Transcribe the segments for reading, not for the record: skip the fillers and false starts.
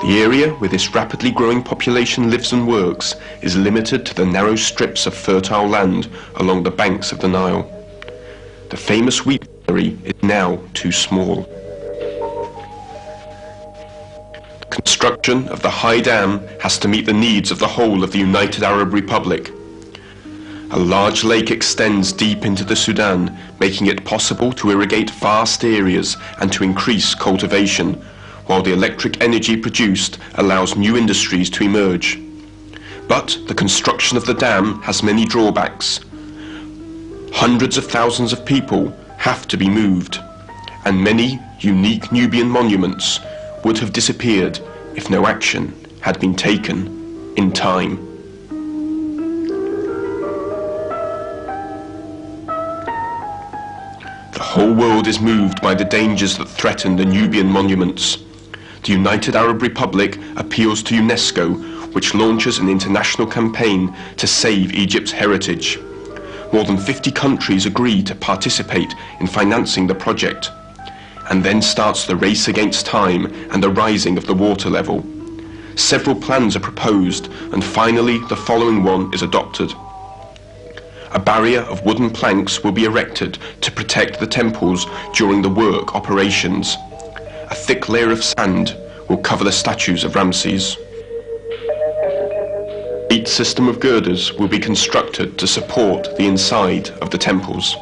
The area where this rapidly growing population lives and works is limited to the narrow strips of fertile land along the banks of the Nile. The famous wheat distillery is now too small. The construction of the high dam has to meet the needs of the whole of the United Arab Republic. A large lake extends deep into the Sudan, making it possible to irrigate vast areas and to increase cultivation, while the electric energy produced allows new industries to emerge. But the construction of the dam has many drawbacks. Hundreds of thousands of people have to be moved, and many unique Nubian monuments would have disappeared if no action had been taken in time. The whole world is moved by the dangers that threaten the Nubian monuments. The United Arab Republic appeals to Unesco, which launches an international campaign to save Egypt's heritage. More than 50 countries agree to participate in financing the project. And then starts the race against time and the rising of the water level. Several plans are proposed, and finally the following one is adopted. A barrier of wooden planks will be erected to protect the temples during the work operations. A thick layer of sand will cover the statues of Ramses. Each system of girders will be constructed to support the inside of the temples.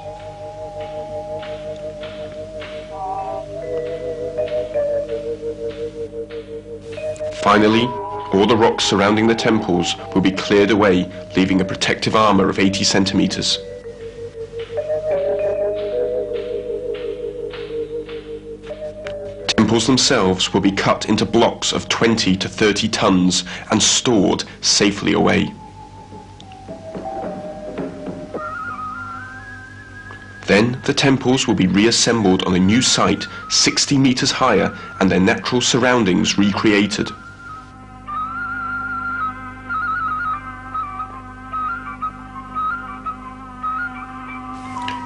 Finally, all the rocks surrounding the temples will be cleared away, leaving a protective armor of 80 centimeters. Temples themselves will be cut into blocks of 20 to 30 tons and stored safely away. Then the temples will be reassembled on a new site 60 meters higher and their natural surroundings recreated.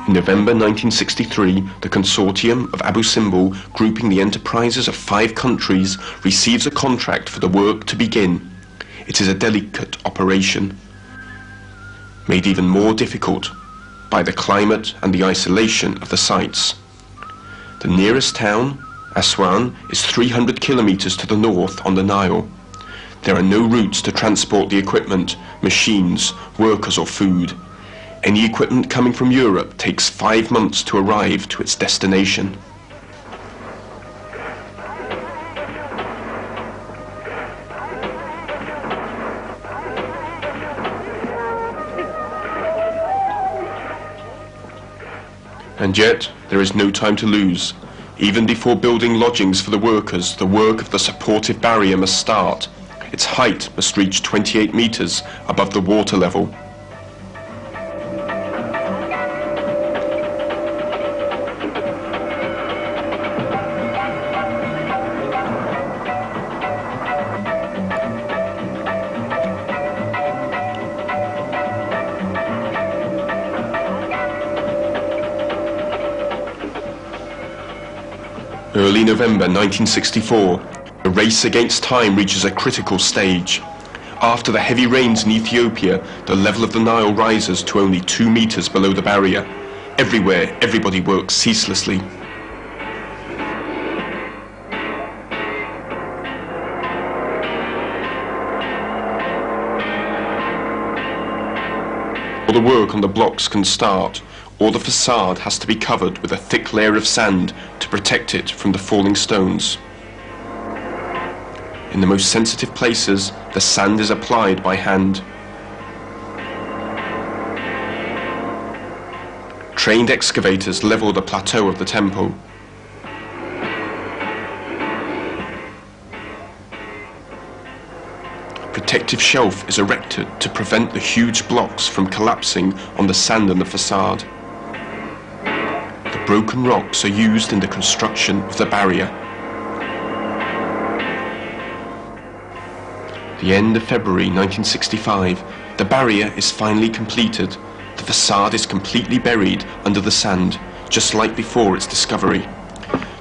In November 1963, the consortium of Abu Simbel, grouping the enterprises of 5 countries, receives a contract for the work to begin. It is a delicate operation, made even more difficult by the climate and the isolation of the sites. The nearest town, Aswan, is 300 kilometers to the north on the Nile. There are no routes to transport the equipment, machines, workers or food. Any equipment coming from Europe takes 5 months to arrive to its destination. And yet, there is no time to lose. Even before building lodgings for the workers, the work of the supportive barrier must start. Its height must reach 28 meters above the water level. Early November 1964, the race against time reaches a critical stage. After the heavy rains in Ethiopia, the level of the Nile rises to only 2 meters below the barrier. Everywhere, everybody works ceaselessly. All the work on the blocks can start, or the facade has to be covered with a thick layer of sand to protect it from the falling stones. In the most sensitive places, the sand is applied by hand. Trained excavators level the plateau of the temple. A protective shelf is erected to prevent the huge blocks from collapsing on the sand and the facade. Broken rocks are used in the construction of the barrier. The end of February 1965, the barrier is finally completed. The facade is completely buried under the sand, just like before its discovery.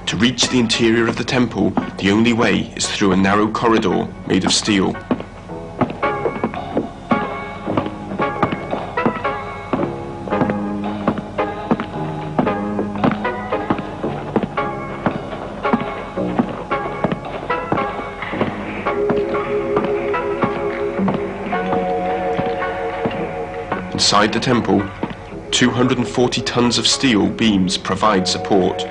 To reach the interior of the temple, the only way is through a narrow corridor made of steel. Inside the temple, 240 tons of steel beams provide support.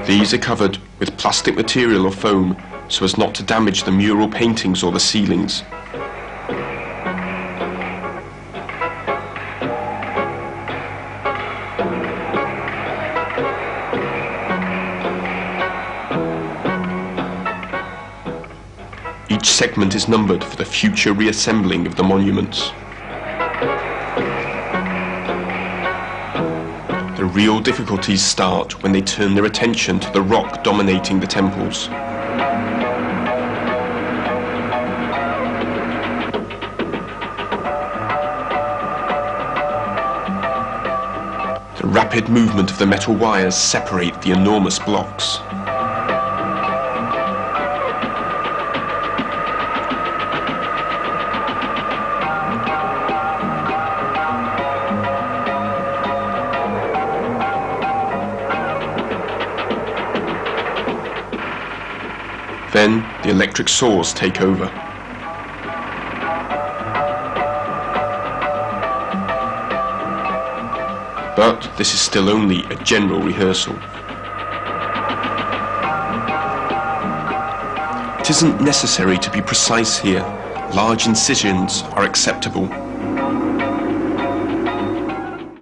These are covered with plastic material or foam so as not to damage the mural paintings or the ceilings. Each segment is numbered for the future reassembling of the monuments. The real difficulties start when they turn their attention to the rock dominating the temples. The rapid movement of the metal wires separate the enormous blocks. Then the electric saws take over. But this is still only a general rehearsal. It isn't necessary to be precise here. Large incisions are acceptable.